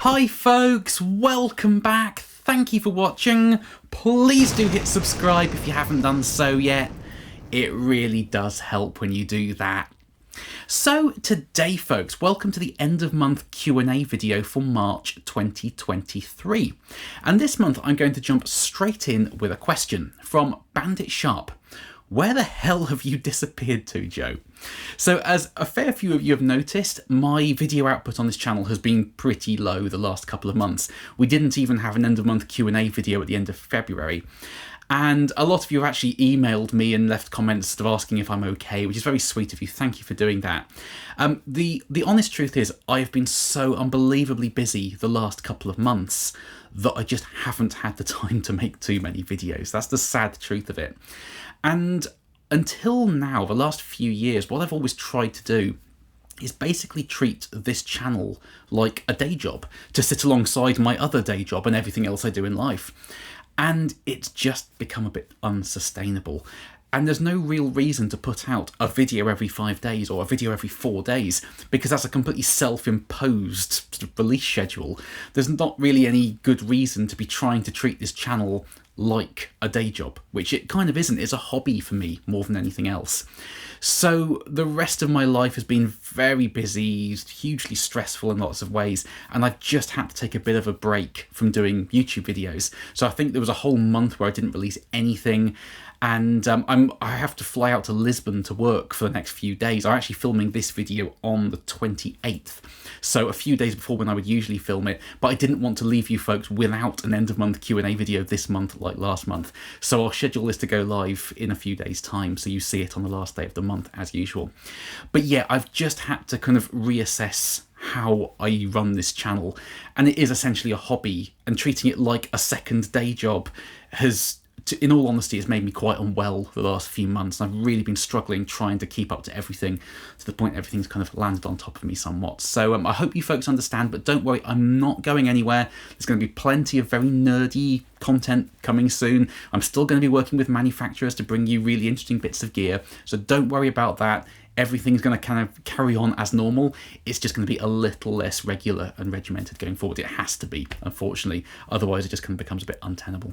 Hi folks, welcome back. Thank you for watching. Please do hit subscribe if you haven't done so yet. It really does help when you do that. So today folks, welcome to the end of month Q&A video for March 2023. And this month I'm going to jump straight in with a question from Bandit Sharp. Where the hell have you disappeared to, Joe? So as a fair few of you have noticed, my video output on this channel has been pretty low the last couple of months. We didn't even have an end of month Q&A video at the end of February. And a lot of you have actually emailed me and left comments sort of asking if I'm okay, which is very sweet of you. Thank you for doing that. The honest truth is I've been so unbelievably busy the last couple of months that I just haven't had the time to make too many videos. That's the sad truth of it. And until now, the last few years, what I've always tried to do is basically treat this channel like a day job, to sit alongside my other day job and everything else I do in life. And it's just become a bit unsustainable. And there's no real reason to put out a video every 5 days or a video every 4 days, because that's a completely self-imposed sort of release schedule. There's not really any good reason to be trying to treat this channel like a day job, which it kind of isn't. It's a hobby for me more than anything else. So the rest of my life has been very busy, hugely stressful in lots of ways, and I've just had to take a bit of a break from doing YouTube videos. So I think there was a whole month where I didn't release anything, and I have to fly out to Lisbon to work for the next few days. I'm actually filming this video on the 28th, so a few days before when I would usually film it, but I didn't want to leave you folks without an end of month Q&A video this month like last month. So I'll schedule this to go live in a few days time, so you see it on the last day of the month as usual. But yeah, I've just had to kind of reassess how I run this channel, and it is essentially a hobby, and treating it like a second day job has, in all honesty, it's made me quite unwell the last few months. I've really been struggling trying to keep up to everything, to the point everything's kind of landed on top of me somewhat. So I hope you folks understand, but don't worry, I'm not going anywhere. There's going to be plenty of very nerdy content coming soon. I'm still going to be working with manufacturers to bring you really interesting bits of gear, so don't worry about that. Everything's going to kind of carry on as normal. It's just going to be a little less regular and regimented going forward. It has to be, unfortunately. Otherwise, it just kind of becomes a bit untenable.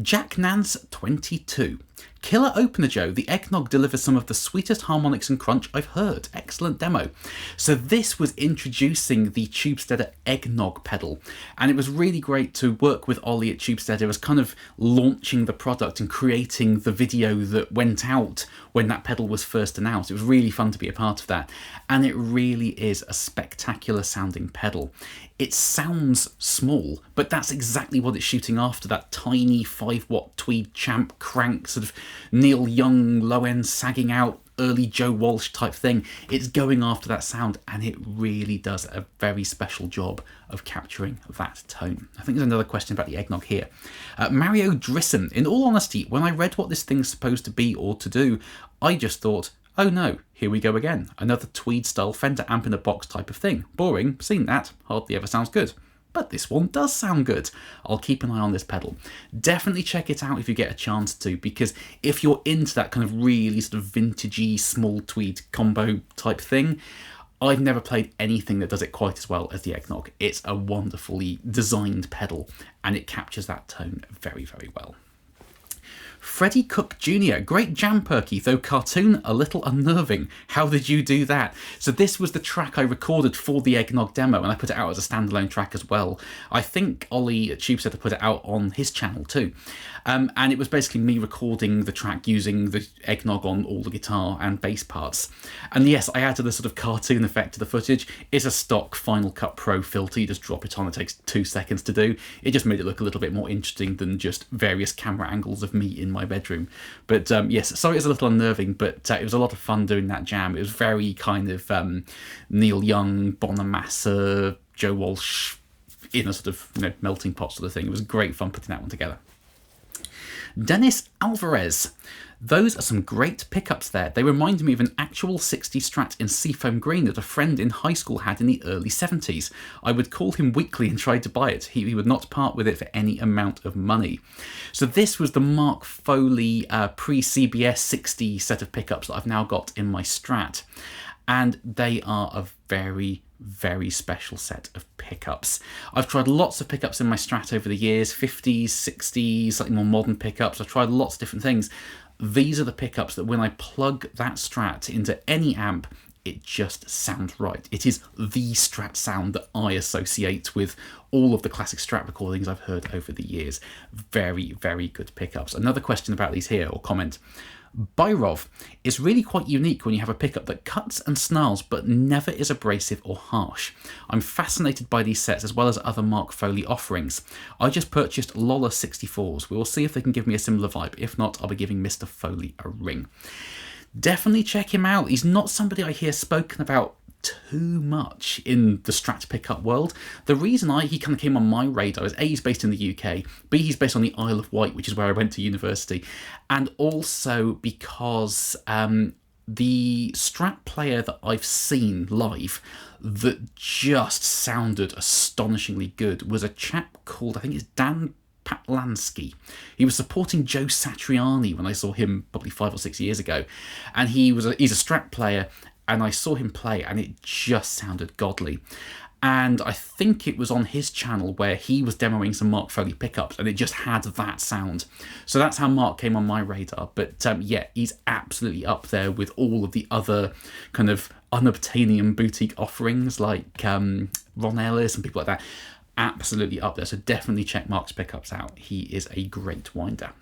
Jack Nance 22. Killer opener, Joe. The Eggnog delivers some of the sweetest harmonics and crunch I've heard. Excellent demo. So this was introducing the Tubesteader Eggnog pedal, and it was really great to work with Ollie at Tubesteader as kind of launching the product and creating the video that went out when that pedal was first announced. It was really fun to be a part of that, and it really is a spectacular sounding pedal. It sounds small, but that's exactly what it's shooting after, that tiny 5-watt Tweed Champ crank, sort of Neil Young low-end sagging out early Joe Walsh type thing. It's going after that sound, and it really does a very special job of capturing that tone. I think there's another question about the Eggnog here. Mario Drisson. In all honesty, when I read what this thing's supposed to be or to do, I just thought, oh no, here we go again. Another Tweed style Fender amp in a box type of thing. Boring, seen that, hardly ever sounds good. But this one does sound good. I'll keep an eye on this pedal. Definitely check it out if you get a chance to, because if you're into that kind of really sort of vintagey small Tweed combo type thing, I've never played anything that does it quite as well as the Eggnog. It's a wonderfully designed pedal, and it captures that tone very, very well. Freddie Cook Jr. Great jam, Perky, though cartoon a little unnerving. How did you do that? So this was the track I recorded for the Eggnog demo, and I put it out as a standalone track as well. I think Ollie at Tubesteader put it out on his channel too. And it was basically me recording the track using the Eggnog on all the guitar and bass parts. And yes, I added a sort of cartoon effect to the footage. It's a stock Final Cut Pro filter. You just drop it on. It takes 2 seconds to do. It just made it look a little bit more interesting than just various camera angles of me in my bedroom. But yes, sorry it's a little unnerving, but it was a lot of fun doing that jam. It was very kind of Neil Young, Bonamassa, Joe Walsh in a sort of melting pot sort of thing. It was great fun putting that one together. Dennis Alvarez. Those are some great pickups there. They remind me of an actual 60 Strat in seafoam green that a friend in high school had in the early 70s. I would call him weekly and try to buy it. He would not part with it for any amount of money. So this was the Mark Foley Pre-CBS 60 set of pickups that I've now got in my Strat. and they are a very, very special set of pickups. I've tried lots of pickups in my Strat over the years, 50s, 60s, slightly more modern pickups. I've tried lots of different things. These are the pickups that when I plug that Strat into any amp, it just sounds right. It is the Strat sound that I associate with all of the classic Strat recordings I've heard over the years. Very, very good pickups. Another question about these here, or comment. Byrov is really quite unique when you have a pickup that cuts and snarls but never is abrasive or harsh. I'm fascinated by these sets as well as other Mark Foley offerings. I just purchased Lola 64s. We will see if they can give me a similar vibe. If not, I'll be giving Mr. Foley a ring. Definitely check him out. He's not somebody I hear spoken about too much in the Strat pickup world. The reason he kind of came on my radar is A, he's based in the UK, B, he's based on the Isle of Wight, which is where I went to university, and also because the Strat player that I've seen live that just sounded astonishingly good was a chap called, I think it's Dan Patlansky. He was supporting Joe Satriani when I saw him probably 5 or 6 years ago, and he's a Strat player, and I saw him play and it just sounded godly. And I think it was on his channel where he was demoing some Mark Foley pickups and it just had that sound. So that's how Mark came on my radar. But yeah, he's absolutely up there with all of the other kind of unobtainium boutique offerings like Ron Ellis and people like that. Absolutely up there. So definitely check Mark's pickups out. He is a great winder.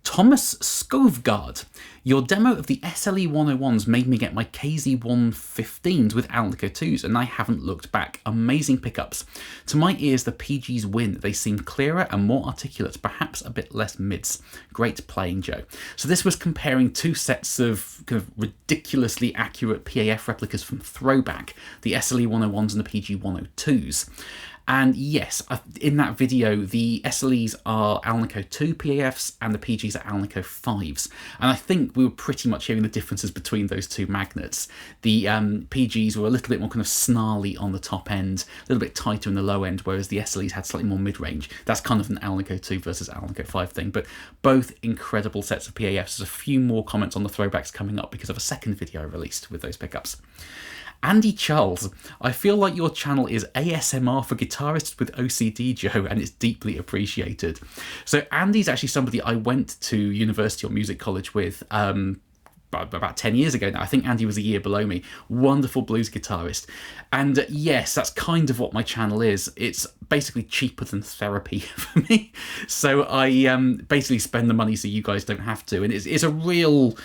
Thomas Skovgaard, your demo of the SLE 101s made me get my KZ115s with Alnico 2s, and I haven't looked back. Amazing pickups. To my ears, the PGs win. They seem clearer and more articulate, perhaps a bit less mids. Great playing, Joe. So this was comparing two sets of kind of ridiculously accurate PAF replicas from ThroBak, the SLE 101s and the PG 102s. And yes, in that video, the SLEs are Alnico 2 PAFs and the PGs are Alnico 5s. And I think we were pretty much hearing the differences between those two magnets. The PGs were a little bit more kind of snarly on the top end, a little bit tighter in the low end, whereas the SLEs had slightly more mid-range. That's kind of an Alnico 2 versus Alnico 5 thing, but both incredible sets of PAFs. There's a few more comments on the ThroBaks coming up because of a second video I released with those pickups. Andy Charles, I feel like your channel is ASMR for guitarists with OCD, Joe, and it's deeply appreciated. So Andy's actually somebody I went to university or music college with about 10 years ago now. I think Andy was a year below me. Wonderful blues guitarist. And yes, that's kind of what my channel is. It's basically cheaper than therapy for me. So I basically spend the money so you guys don't have to. And it's a real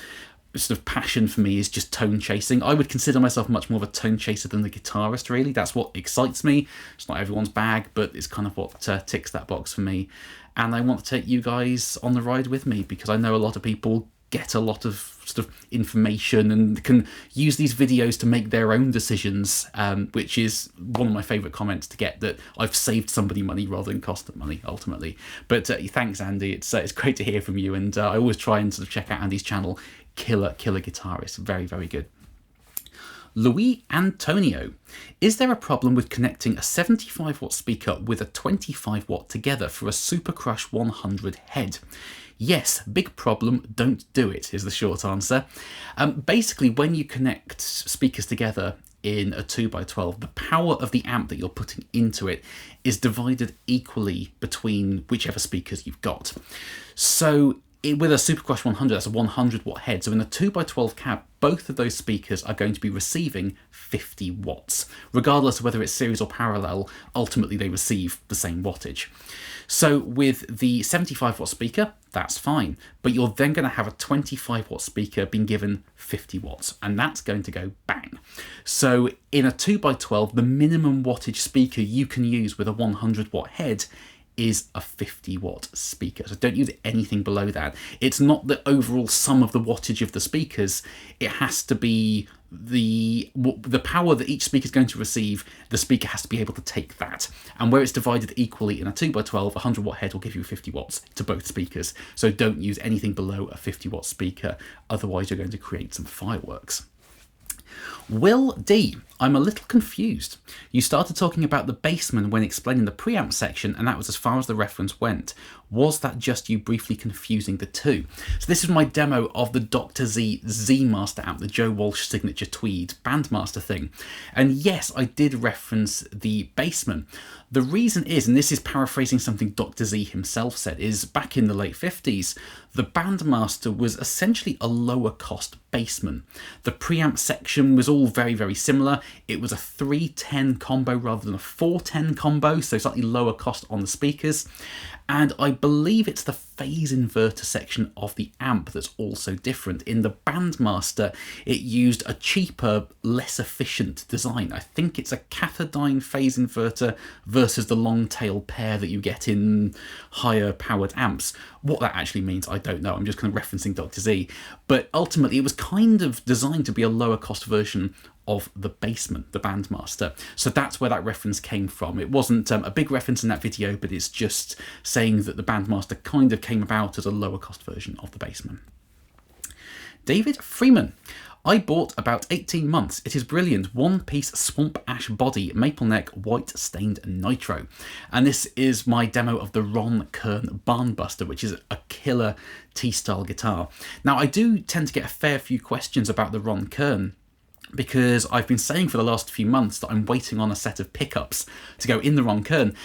sort of passion for me is just tone chasing. I would consider myself much more of a tone chaser than the guitarist, really. That's what excites me. It's not everyone's bag, but it's kind of what ticks that box for me. And I want to take you guys on the ride with me because I know a lot of people get a lot of sort of information and can use these videos to make their own decisions, which is one of my favourite comments to get, that I've saved somebody money rather than cost them money, ultimately. But thanks, Andy. It's great to hear from you, and I always try and sort of check out Andy's channel. Killer guitarist. Very, very good. Louis Antonio, is there a problem with connecting a 75 watt speaker with a 25 watt together for a Super Crush 100 head? Yes, big problem, don't do it, is the short answer. Basically, when you connect speakers together in a 2x12, the power of the amp that you're putting into it is divided equally between whichever speakers you've got. So with a Super Crush 100, that's a 100 watt head. So in a 2x12 cab, both of those speakers are going to be receiving 50 watts. Regardless of whether it's series or parallel, ultimately they receive the same wattage. So with the 75 watt speaker, that's fine. But you're then going to have a 25 watt speaker being given 50 watts, and that's going to go bang. So in a 2x12, the minimum wattage speaker you can use with a 100 watt head is a 50 watt speaker. So don't use anything below that. It's not the overall sum of the wattage of the speakers. It has to be the power that each speaker is going to receive. The speaker has to be able to take that. And where it's divided equally in a 2x12, a 100 watt head will give you 50 watts to both speakers. So don't use anything below a 50 watt speaker. Otherwise you're going to create some fireworks. Will D, I'm a little confused. You started talking about the Bassman when explaining the preamp section, and that was as far as the reference went. Was that just you briefly confusing the two? So this is my demo of the Dr. Z Master amp, the Joe Walsh signature tweed Bandmaster thing. And yes, I did reference the Bassman. The reason is, and this is paraphrasing something Dr. Z himself said, is back in the late 50s, the Bandmaster was essentially a lower cost Bassman. The preamp section was all very, very similar. It was a 310 combo rather than a 410 combo, so slightly lower cost on the speakers. And I believe it's the phase inverter section of the amp that's also different. In the Bandmaster, it used a cheaper, less efficient design. I think it's a cathodyne phase inverter versus the long tail pair that you get in higher powered amps. What that actually means, I don't know. I'm just kind of referencing Dr. Z. But ultimately, it was kind of designed to be a lower cost version of the Bassman, the Bandmaster. So that's where that reference came from. It wasn't a big reference in that video, but it's just saying that the Bandmaster kind of came about as a lower cost version of the Bassman. David Freeman. I bought about 18 months. It is brilliant. One-piece swamp ash body, maple neck, white stained nitro. And this is my demo of the Ron Kern Barnbuster, which is a killer T-style guitar. Now, I do tend to get a fair few questions about the Ron Kern, because I've been saying for the last few months that I'm waiting on a set of pickups to go in the Ron Kern,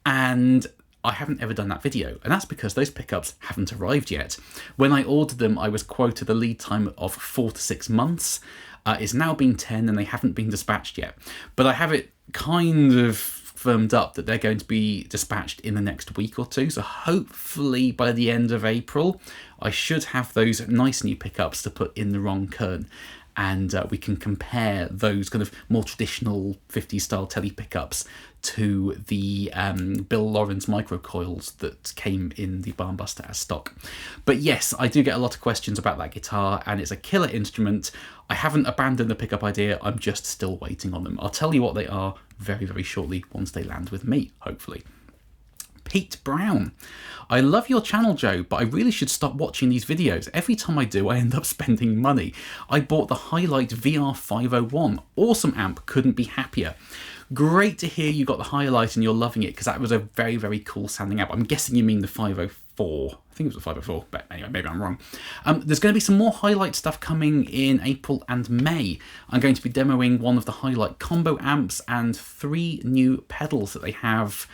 and I haven't ever done that video, and that's because those pickups haven't arrived yet. When I ordered them, I was quoted a lead time of 4 to 6 months. It's now been 10 and they haven't been dispatched yet, but I have it kind of firmed up that they're going to be dispatched in the next week or two, so hopefully by the end of April I should have those nice new pickups to put in the Ron Kern. And we can compare those kind of more traditional 50s style tele pickups to the Bill Lawrence microcoils that came in the Barnbuster as stock. But yes, I do get a lot of questions about that guitar, and it's a killer instrument. I haven't abandoned the pickup idea, I'm just still waiting on them. I'll tell you what they are very, very shortly once they land with me, hopefully. Pete Brown. I love your channel, Joe, but I really should stop watching these videos. Every time I do, I end up spending money. I bought the Highlight VR501. Awesome amp, couldn't be happier. Great to hear you got the Highlight and you're loving it, because that was a very, very cool sounding amp. I'm guessing you mean the 504. I think it was the 504, but anyway, maybe I'm wrong. There's going to be some more Highlight stuff coming in April and May. I'm going to be demoing one of the Highlight combo amps and 3 new pedals that they have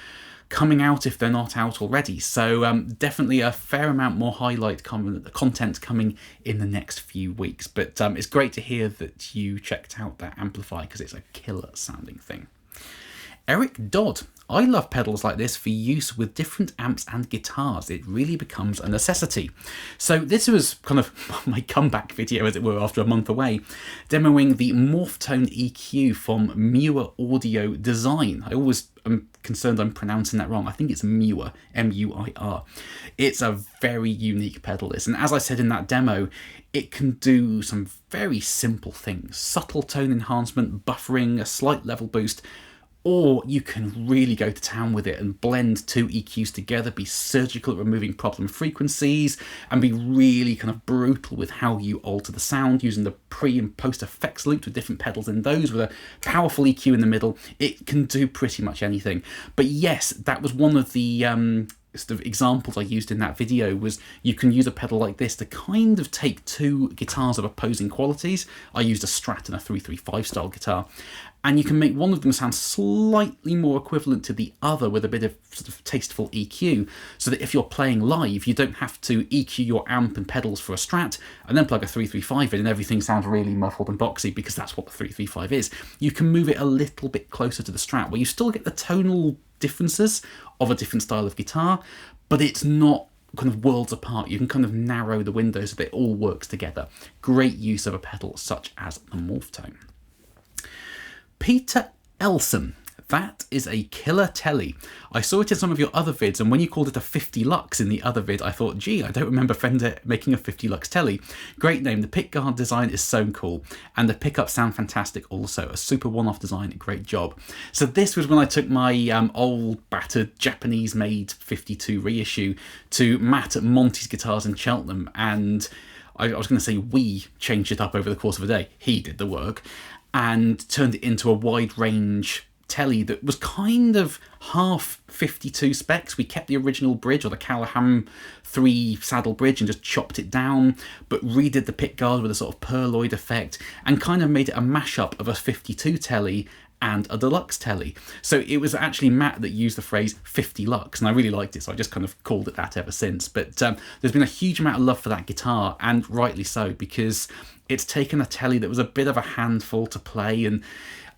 coming out if they're not out already. So definitely a fair amount more Highlight content coming in the next few weeks. But it's great to hear that you checked out that amplifier, because it's a killer sounding thing. Eric Dodd. I love pedals like this for use with different amps and guitars. It really becomes a necessity. So this was kind of my comeback video, as it were, after a month away, demoing the Morphtone EQ from Muir Audio Design. I always am concerned I'm pronouncing that wrong. I think it's Muir, M-U-I-R. It's a very unique pedal, this. And as I said in that demo, it can do some very simple things. Subtle tone enhancement, buffering, a slight level boost, or you can really go to town with it and blend 2 EQs together, be surgical at removing problem frequencies, and be really kind of brutal with how you alter the sound using the pre and post effects loops with different pedals in those, with a powerful EQ in the middle. It can do pretty much anything. But yes, that was one of the sort of examples I used in that video, was you can use a pedal like this to kind of take 2 guitars of opposing qualities. I used a Strat and a 335 style guitar, and you can make one of them sound slightly more equivalent to the other with a bit of sort of tasteful EQ, so that if you're playing live, you don't have to EQ your amp and pedals for a Strat and then plug a 335 in and everything sounds really muffled and boxy, because that's what the 335 is. You can move it a little bit closer to the Strat, where you still get the tonal differences of a different style of guitar, but it's not kind of worlds apart. You can kind of narrow the window so that it all works together. Great use of a pedal such as the Morphtone. Peter Elson. That is a killer telly. I saw it in some of your other vids, and when you called it a 50 Lux in the other vid, I thought, gee, I don't remember Fender making a 50 Lux telly. Great name. The pickguard design is so cool, and the pickups sound fantastic also. A super one-off design, great job. So this was when I took my old battered Japanese-made 52 reissue to Matt at Monty's Guitars in Cheltenham, and I was going to say we changed it up over the course of a day. He did the work and turned it into a wide range telly that was kind of half 52 specs. We kept the original bridge, or the Callahan 3 saddle bridge, and just chopped it down, but redid the pickguard with a sort of perloid effect, and kind of made it a mashup of a 52 telly and a deluxe telly. So it was actually Matt that used the phrase 50 Lux, and I really liked it, so I just kind of called it that ever since. But there's been a huge amount of love for that guitar, and rightly so, because it's taken a telly that was a bit of a handful to play, and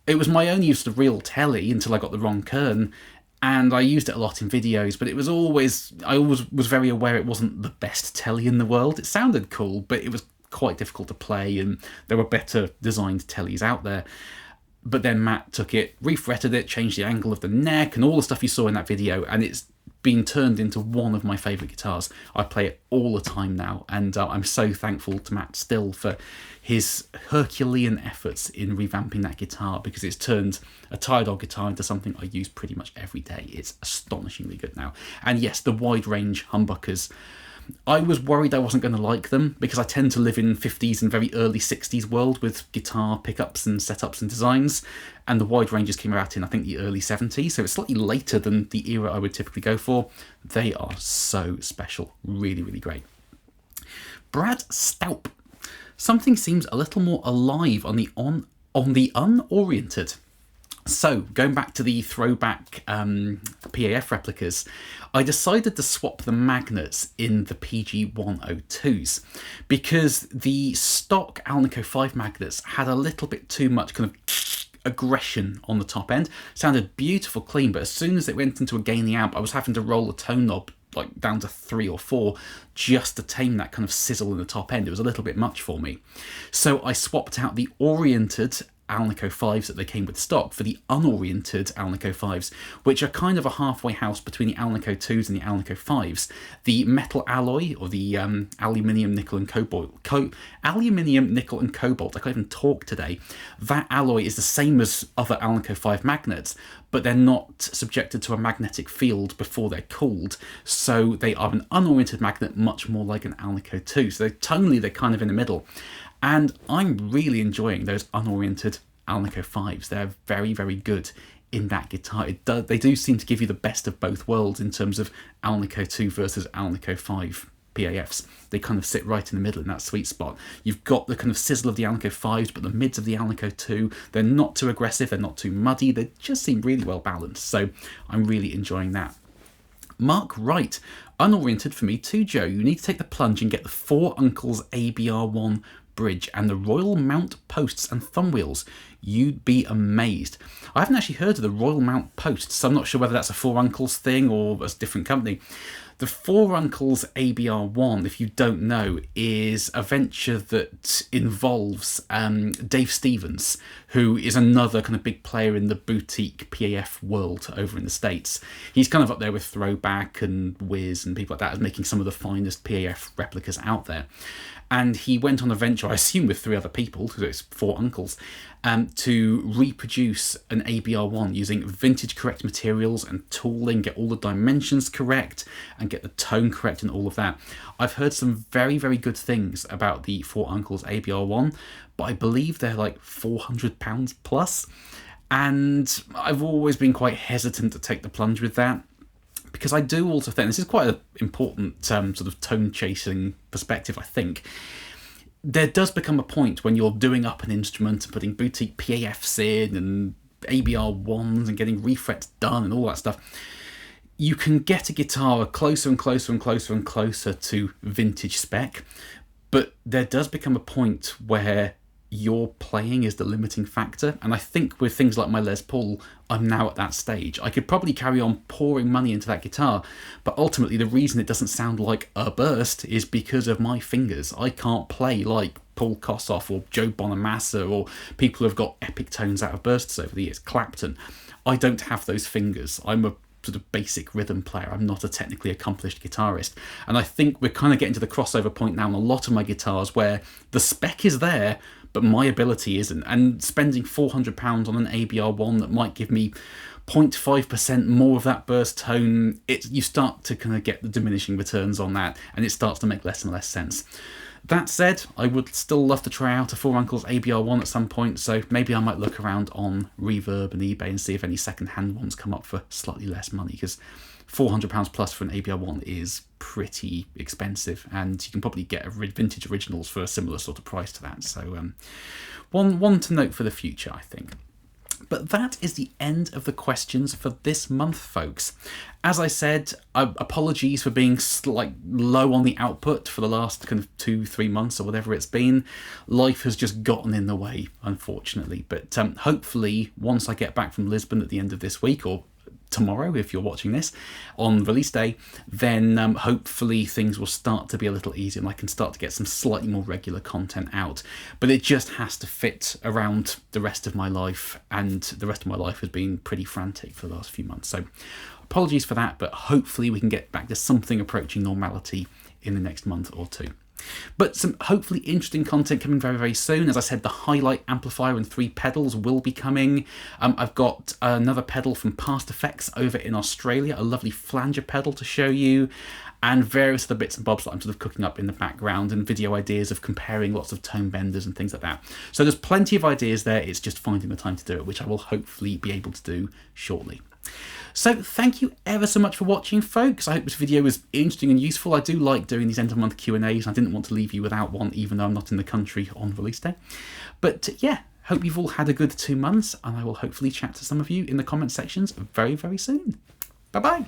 it was my only use of real telly until I got the wrong Kern, and I used it a lot in videos, but I always was very aware it wasn't the best telly in the world. It sounded cool, but it was quite difficult to play, and there were better designed tellies out there. But then Matt took it, refretted it, changed the angle of the neck, and all the stuff you saw in that video, and it's been turned into one of my favourite guitars. I play it all the time now, and I'm so thankful to Matt still for his Herculean efforts in revamping that guitar, because it's turned a tired old guitar into something I use pretty much every day. It's astonishingly good now. And yes, the wide range humbuckers, I was worried I wasn't going to like them, because I tend to live in 50s and very early 60s world with guitar pickups and setups and designs, and the wide ranges came out in, I think, the early 70s, so it's slightly later than the era I would typically go for. They are so special. Really, really great. Brad Staup. Something seems a little more alive on the Unoriented. So, going back to the ThroBak PAF replicas, I decided to swap the magnets in the PG102s, because the stock Alnico 5 magnets had a little bit too much kind of aggression on the top end. Sounded beautiful clean, but as soon as it went into a gain the amp, I was having to roll the tone knob like down to 3 or 4 just to tame that kind of sizzle in the top end. It was a little bit much for me. So I swapped out the oriented Alnico 5s that they came with stock for the unoriented Alnico 5s, which are kind of a halfway house between the Alnico 2s and the Alnico 5s. The metal alloy, or the aluminium, nickel and cobalt, aluminium, nickel and cobalt, I can't even talk today, that alloy is the same as other Alnico 5 magnets, but they're not subjected to a magnetic field before they're cooled, so they are an unoriented magnet, much more like an Alnico 2. So tonally they're kind of in the middle. And I'm really enjoying those unoriented Alnico 5s. They're very, very good in that guitar. They do seem to give you the best of both worlds in terms of Alnico 2 versus Alnico 5 PAFs. They kind of sit right in the middle in that sweet spot. You've got the kind of sizzle of the Alnico 5s, but the mids of the Alnico 2, they're not too aggressive, they're not too muddy, they just seem really well balanced. So I'm really enjoying that. Mark Wright, unoriented for me too, Joe. You need to take the plunge and get the Four Uncles ABR1 bridge and the Royal Mount posts and thumb wheels. You'd be amazed. I haven't actually heard of the Royal Mount posts, so I'm not sure whether that's a Four Uncles thing or a different company. The Four Uncles ABR1, if you don't know, is a venture that involves Dave Stevens, who is another kind of big player in the boutique PAF world over in the States. He's kind of up there with ThroBak and Wiz and people like that, as making some of the finest PAF replicas out there. And he went on a venture, I assume with 3 other people, because it's 4 uncles, to reproduce an ABR1 using vintage correct materials and tooling, get all the dimensions correct and get the tone correct and all of that. I've heard some very, very good things about the Four Uncles ABR1, but I believe they're like £400 plus. And I've always been quite hesitant to take the plunge with that, because I do also think, this is quite an important sort of tone-chasing perspective, I think, there does become a point when you're doing up an instrument and putting boutique PAFs in and ABR1s and getting refrets done and all that stuff, you can get a guitar closer and closer and closer and closer to vintage spec, but there does become a point where your playing is the limiting factor. And I think with things like my Les Paul, I'm now at that stage. I could probably carry on pouring money into that guitar, but ultimately the reason it doesn't sound like a burst is because of my fingers. I can't play like Paul Kossoff or Joe Bonamassa or people who have got epic tones out of bursts over the years, Clapton. I don't have those fingers. I'm a sort of basic rhythm player. I'm not a technically accomplished guitarist. And I think we're kind of getting to the crossover point now on a lot of my guitars where the spec is there, but my ability isn't. And spending £400 on an ABR1 that might give me 0.5% more of that burst tone, you start to kind of get the diminishing returns on that, and it starts to make less and less sense. That said, I would still love to try out a Four Uncles ABR1 at some point, so maybe I might look around on Reverb and eBay and see if any second-hand ones come up for slightly less money, because £400 plus for an ABR1 is pretty expensive, and you can probably get vintage originals for a similar sort of price to that. So one to note for the future, I think. But that is the end of the questions for this month, folks. As I said, apologies for being low on the output for the last kind of 2-3 months or whatever it's been. Life has just gotten in the way, unfortunately. But hopefully, once I get back from Lisbon at the end of this week, or tomorrow if you're watching this on release day, then hopefully things will start to be a little easier and I can start to get some slightly more regular content out. But it just has to fit around the rest of my life, and the rest of my life has been pretty frantic for the last few months. So apologies for that, but hopefully we can get back to something approaching normality in the next month or two. But some hopefully interesting content coming very, very soon. As I said, the highlight amplifier and 3 pedals will be coming. I've got another pedal from Past Effects over in Australia, a lovely flanger pedal to show you, and various other bits and bobs that I'm sort of cooking up in the background, and video ideas of comparing lots of tone benders and things like that. So there's plenty of ideas there. It's just finding the time to do it, which I will hopefully be able to do shortly. So thank you ever so much for watching, folks. I hope this video was interesting and useful. I do like doing these end-of-month Q&As. I didn't want to leave you without one, even though I'm not in the country on release day. But yeah, hope you've all had a good 2 months, and I will hopefully chat to some of you in the comment sections very, very soon. Bye-bye.